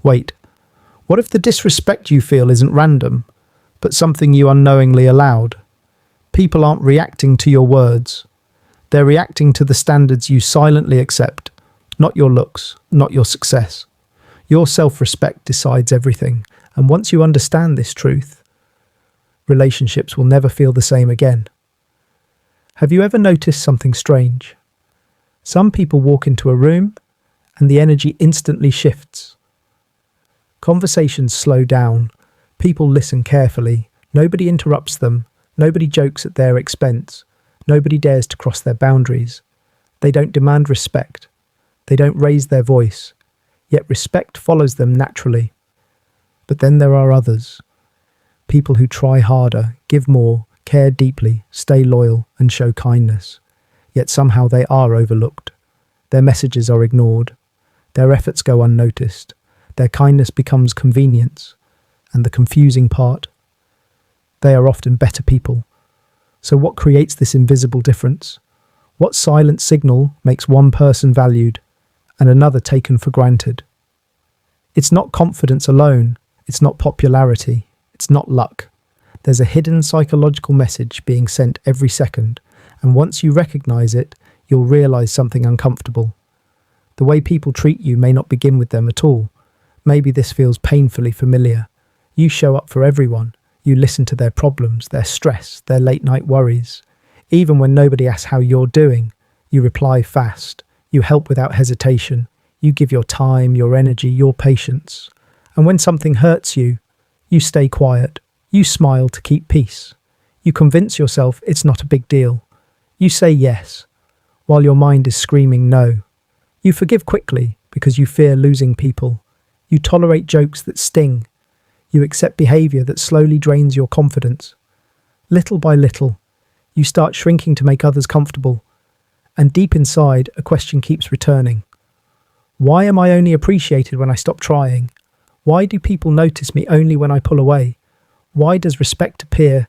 Wait, what if the disrespect you feel isn't random, but something you unknowingly allowed? People aren't reacting to your words. They're reacting to the standards you silently accept, not your looks, not your success. Your self-respect decides everything, and once you understand this truth, relationships will never feel the same again. Have you ever noticed something strange? Some people walk into a room, and the energy instantly shifts. Conversations slow down, people listen carefully, nobody interrupts them, nobody jokes at their expense, nobody dares to cross their boundaries. They don't demand respect, they don't raise their voice, yet respect follows them naturally. But then there are others, people who try harder, give more, care deeply, stay loyal, and show kindness. Yet somehow they are overlooked. Their messages are ignored. Their efforts go unnoticed. Their kindness becomes convenience. And the confusing part, they are often better people. So what creates this invisible difference? What silent signal makes one person valued and another taken for granted? It's not confidence alone. It's not popularity. It's not luck. There's a hidden psychological message being sent every second, and once you recognize it, you'll realize something uncomfortable. The way people treat you may not begin with them at all. Maybe this feels painfully familiar. You show up for everyone. You listen to their problems, their stress, their late-night worries. Even when nobody asks how you're doing, you reply fast. You help without hesitation. You give your time, your energy, your patience. And when something hurts you, you stay quiet. You smile to keep peace. You convince yourself it's not a big deal. You say yes, while your mind is screaming no. You forgive quickly because you fear losing people. You tolerate jokes that sting. You accept behavior that slowly drains your confidence. Little by little, you start shrinking to make others comfortable. And deep inside, a question keeps returning. Why am I only appreciated when I stop trying? Why do people notice me only when I pull away? Why does respect appear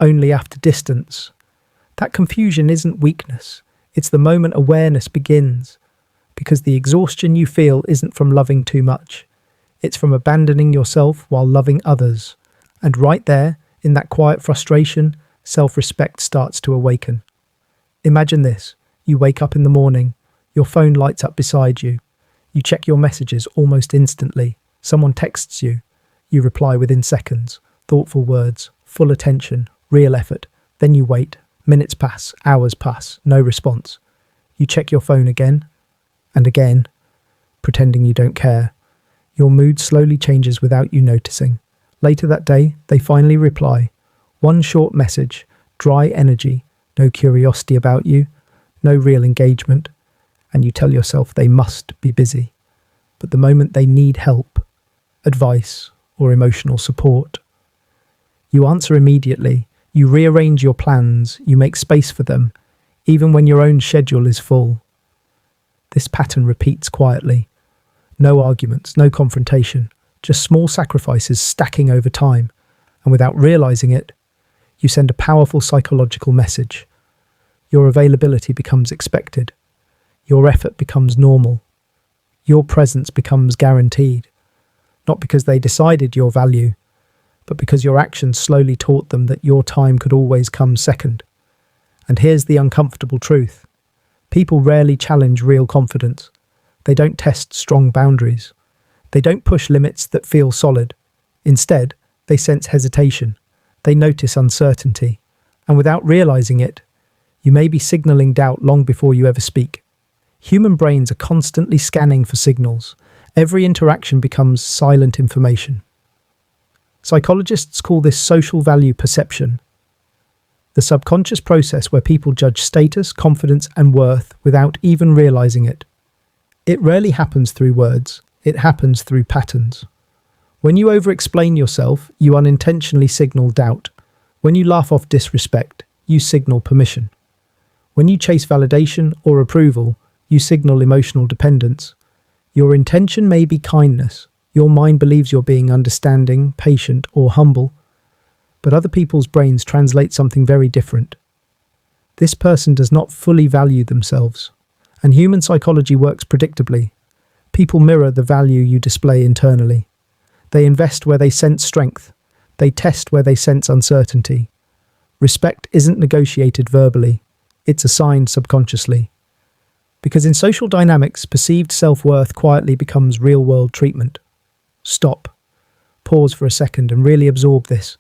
only after distance? That confusion isn't weakness. It's the moment awareness begins. Because the exhaustion you feel isn't from loving too much. It's from abandoning yourself while loving others. And right there, in that quiet frustration, self-respect starts to awaken. Imagine this. You wake up in the morning. Your phone lights up beside you. You check your messages almost instantly. Someone texts you. You reply within seconds. Thoughtful words, full attention, real effort. Then you wait. Minutes pass, hours pass, no response. You check your phone again and again, pretending you don't care. Your mood slowly changes without you noticing. Later that day, they finally reply. One short message, dry energy, no curiosity about you, no real engagement, and you tell yourself they must be busy. But the moment they need help, advice, or emotional support, you answer immediately, you rearrange your plans, you make space for them, even when your own schedule is full. This pattern repeats quietly. No arguments, no confrontation, just small sacrifices stacking over time, and without realizing it, you send a powerful psychological message. Your availability becomes expected. Your effort becomes normal. Your presence becomes guaranteed. Not because they decided your value, but because your actions slowly taught them that your time could always come second. And here's the uncomfortable truth. People rarely challenge real confidence. They don't test strong boundaries. They don't push limits that feel solid. Instead, they sense hesitation. They notice uncertainty. And without realizing it, you may be signaling doubt long before you ever speak. Human brains are constantly scanning for signals. Every interaction becomes silent information. Psychologists call this social value perception, the subconscious process where people judge status, confidence, and worth without even realizing it. It rarely happens through words, it happens through patterns. When you over-explain yourself, you unintentionally signal doubt. When you laugh off disrespect, you signal permission. When you chase validation or approval, you signal emotional dependence. Your intention may be kindness. Your mind believes you're being understanding, patient, or humble. But other people's brains translate something very different. This person does not fully value themselves. And human psychology works predictably. People mirror the value you display internally. They invest where they sense strength. They test where they sense uncertainty. Respect isn't negotiated verbally. It's assigned subconsciously. Because in social dynamics, perceived self-worth quietly becomes real-world treatment. Stop. Pause for a second and really absorb this.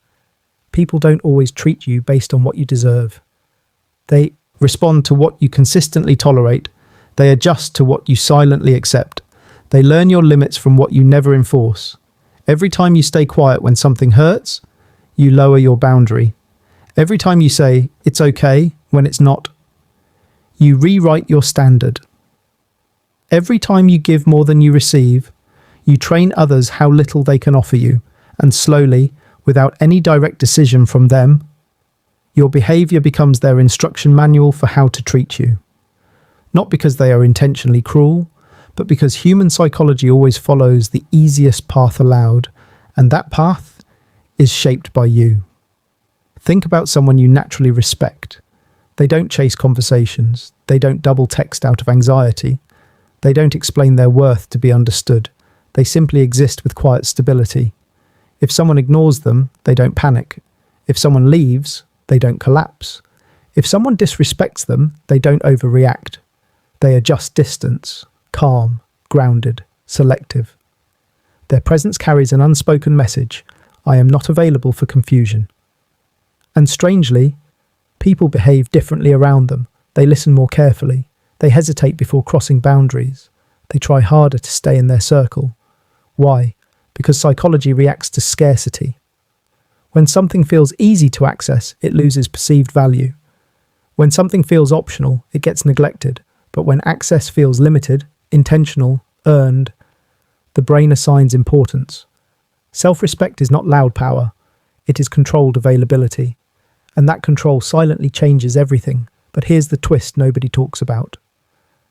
People don't always treat you based on what you deserve. They respond to what you consistently tolerate. They adjust to what you silently accept. They learn your limits from what you never enforce. Every time you stay quiet when something hurts, you lower your boundary. Every time you say, "It's okay," when it's not, you rewrite your standard. Every time you give more than you receive, you train others how little they can offer you, and slowly, without any direct decision from them, your behavior becomes their instruction manual for how to treat you. Not because they are intentionally cruel, but because human psychology always follows the easiest path allowed, and that path is shaped by you. Think about someone you naturally respect. They don't chase conversations. They don't double text out of anxiety. They don't explain their worth to be understood. They simply exist with quiet stability. If someone ignores them, they don't panic. If someone leaves, they don't collapse. If someone disrespects them, they don't overreact. They adjust distance, calm, grounded, selective. Their presence carries an unspoken message: I am not available for confusion. And strangely, people behave differently around them. They listen more carefully. They hesitate before crossing boundaries. They try harder to stay in their circle. Why? Because psychology reacts to scarcity. When something feels easy to access, it loses perceived value. When something feels optional, it gets neglected. But when access feels limited, intentional, earned, the brain assigns importance. Self-respect is not loud power. It is controlled availability. And that control silently changes everything. But here's the twist nobody talks about.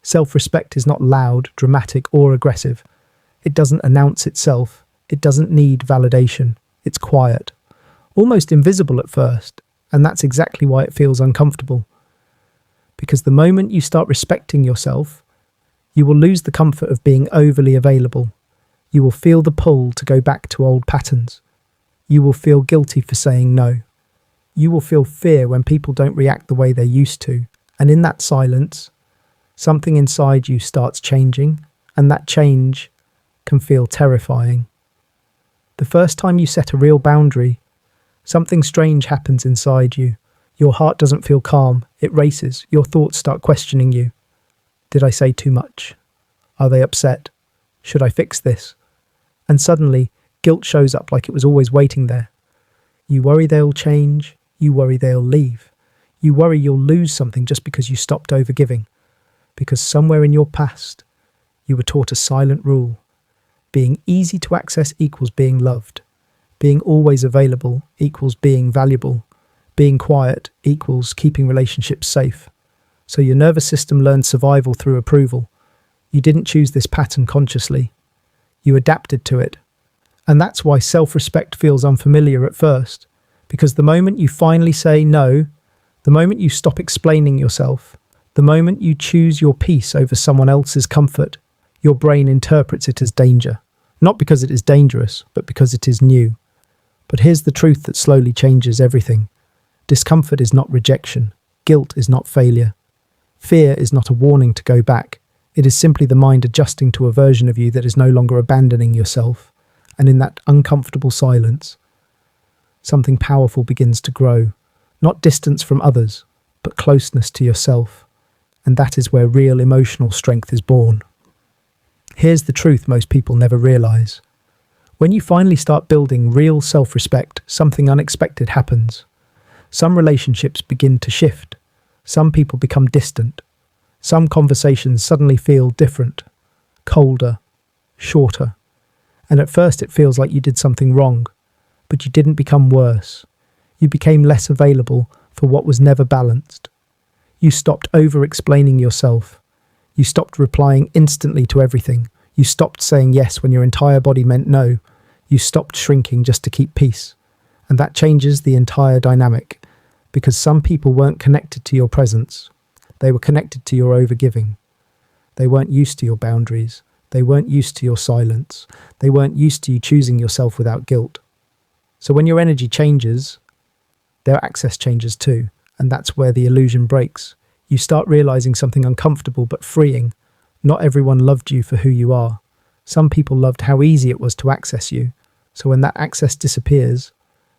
Self-respect is not loud, dramatic, or aggressive. It doesn't announce itself. It doesn't need validation. It's quiet, almost invisible at first, and that's exactly why it feels uncomfortable. Because the moment you start respecting yourself, you will lose the comfort of being overly available. You will feel the pull to go back to old patterns. You will feel guilty for saying no. You will feel fear when people don't react the way they used to. And in that silence, something inside you starts changing, and that change can feel terrifying. The first time you set a real boundary, something strange happens inside you. Your heart doesn't feel calm, it races. Your thoughts start questioning you. Did I say too much? Are they upset? Should I fix this? And suddenly, guilt shows up like it was always waiting there. You worry they'll change. You worry they'll leave. You worry you'll lose something just because you stopped overgiving. Because somewhere in your past, you were taught a silent rule. Being easy to access equals being loved. Being always available equals being valuable. Being quiet equals keeping relationships safe. So your nervous system learned survival through approval. You didn't choose this pattern consciously. You adapted to it. And that's why self-respect feels unfamiliar at first. Because the moment you finally say no, the moment you stop explaining yourself, the moment you choose your peace over someone else's comfort, your brain interprets it as danger. Not because it is dangerous, but because it is new. But here's the truth that slowly changes everything. Discomfort is not rejection. Guilt is not failure. Fear is not a warning to go back. It is simply the mind adjusting to a version of you that is no longer abandoning yourself. And in that uncomfortable silence, something powerful begins to grow. Not distance from others, but closeness to yourself. And that is where real emotional strength is born. Here's the truth most people never realize. When you finally start building real self-respect, something unexpected happens. Some relationships begin to shift. Some people become distant. Some conversations suddenly feel different, colder, shorter. And at first it feels like you did something wrong, but you didn't become worse. You became less available for what was never balanced. You stopped over-explaining yourself. You stopped replying instantly to everything. You stopped saying yes when your entire body meant no. You stopped shrinking just to keep peace. And that changes the entire dynamic, because some people weren't connected to your presence. They were connected to your overgiving. They weren't used to your boundaries. They weren't used to your silence. They weren't used to you choosing yourself without guilt. So when your energy changes, their access changes too. And that's where the illusion breaks. You start realizing something uncomfortable but freeing. Not everyone loved you for who you are. Some people loved how easy it was to access you. So when that access disappears,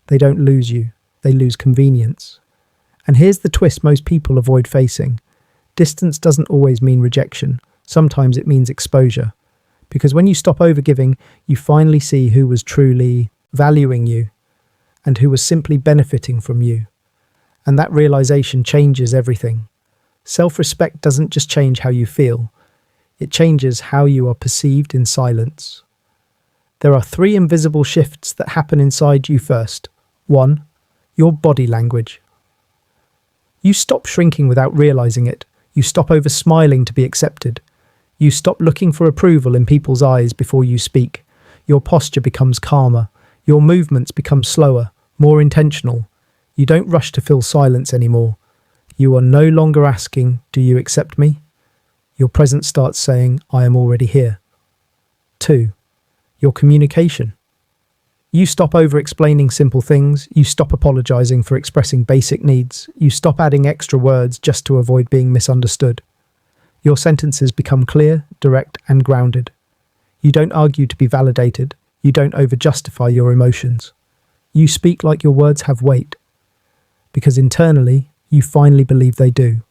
they don't lose you. They lose convenience. And here's the twist most people avoid facing. Distance doesn't always mean rejection. Sometimes it means exposure. Because when you stop overgiving, you finally see who was truly valuing you and who was simply benefiting from you. And that realization changes everything. Self-respect doesn't just change how you feel. It changes how you are perceived in silence. There are 3 invisible shifts that happen inside you first. 1. Your body language. You stop shrinking without realizing it. You stop over-smiling to be accepted. You stop looking for approval in people's eyes before you speak. Your posture becomes calmer. Your movements become slower, more intentional. You don't rush to fill silence anymore. You are no longer asking, "Do you accept me?" Your presence starts saying, "I am already here." 2. Your communication. You stop over-explaining simple things. You stop apologizing for expressing basic needs. You stop adding extra words just to avoid being misunderstood. Your sentences become clear, direct, and grounded. You don't argue to be validated. You don't over-justify your emotions. You speak like your words have weight, because internally, you finally believe they do.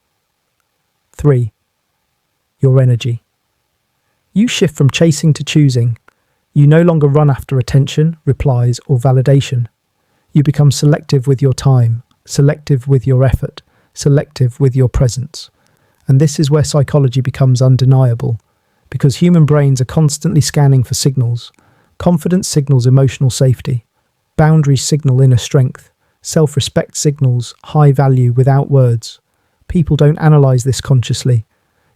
3. Your energy. You shift from chasing to choosing. You no longer run after attention, replies, or validation. You become selective with your time, selective with your effort, selective with your presence. And this is where psychology becomes undeniable, because human brains are constantly scanning for signals. Confidence signals emotional safety. Boundaries signal inner strength. Self-respect signals high value without words. People don't analyze this consciously.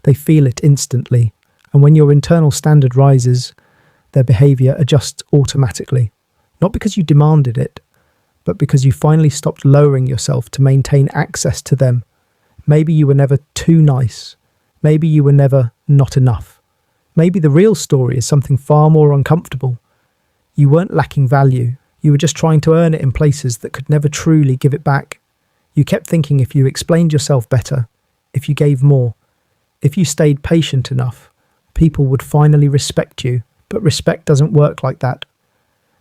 They feel it instantly. And when your internal standard rises, their behavior adjusts automatically. Not because you demanded it, but because you finally stopped lowering yourself to maintain access to them. Maybe you were never too nice. Maybe you were never not enough. Maybe the real story is something far more uncomfortable. You weren't lacking value. You were just trying to earn it in places that could never truly give it back. You kept thinking if you explained yourself better, if you gave more, if you stayed patient enough, people would finally respect you. But respect doesn't work like that.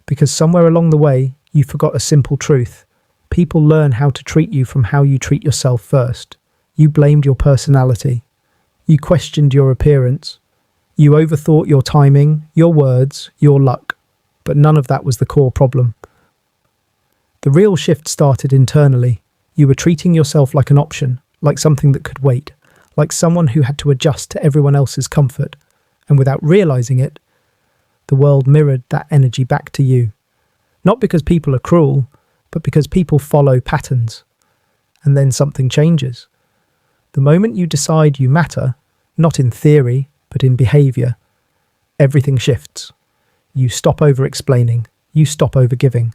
Because somewhere along the way, you forgot a simple truth. People learn how to treat you from how you treat yourself first. You blamed your personality. You questioned your appearance. You overthought your timing, your words, your luck. But none of that was the core problem. The real shift started internally. You were treating yourself like an option, like something that could wait, like someone who had to adjust to everyone else's comfort. And without realizing it, the world mirrored that energy back to you. Not because people are cruel, but because people follow patterns. And then something changes. The moment you decide you matter, not in theory, but in behavior, everything shifts. You stop over-explaining. You stop over-giving.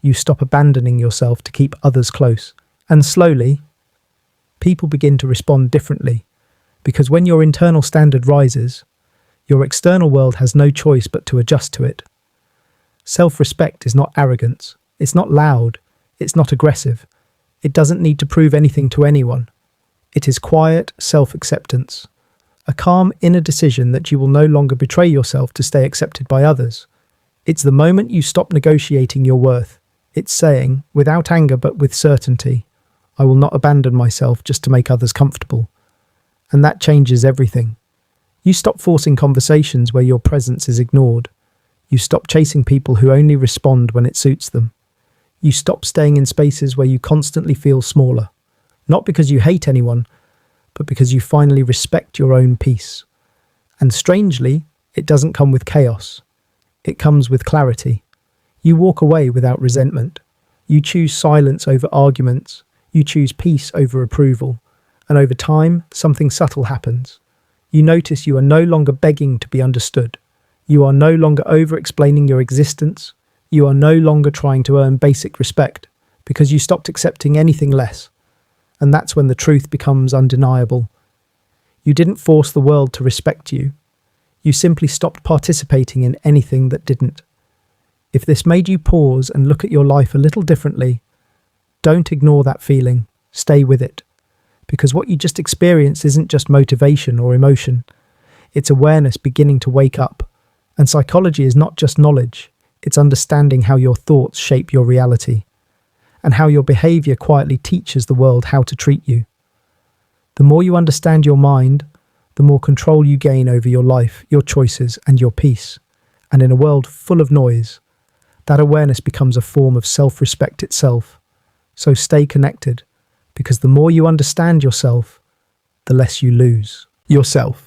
You stop abandoning yourself to keep others close. And slowly, people begin to respond differently. Because when your internal standard rises, your external world has no choice but to adjust to it. Self-respect is not arrogance. It's not loud. It's not aggressive. It doesn't need to prove anything to anyone. It is quiet self-acceptance. A calm inner decision that you will no longer betray yourself to stay accepted by others. It's the moment you stop negotiating your worth. It's saying, without anger but with certainty, I will not abandon myself just to make others comfortable. And that changes everything. You stop forcing conversations where your presence is ignored. You stop chasing people who only respond when it suits them. You stop staying in spaces where you constantly feel smaller. Not because you hate anyone, but because you finally respect your own peace. And strangely, it doesn't come with chaos. It comes with clarity. You walk away without resentment. You choose silence over arguments. You choose peace over approval. And over time, something subtle happens. You notice you are no longer begging to be understood. You are no longer over-explaining your existence. You are no longer trying to earn basic respect because you stopped accepting anything less. And that's when the truth becomes undeniable. You didn't force the world to respect you. You simply stopped participating in anything that didn't. If this made you pause and look at your life a little differently, don't ignore that feeling. Stay with it. Because what you just experienced isn't just motivation or emotion. It's awareness beginning to wake up. And psychology is not just knowledge. It's understanding how your thoughts shape your reality, and how your behavior quietly teaches the world how to treat you. The more you understand your mind, the more control you gain over your life, your choices, and your peace. And in a world full of noise, that awareness becomes a form of self-respect itself. So stay connected, because the more you understand yourself, the less you lose yourself.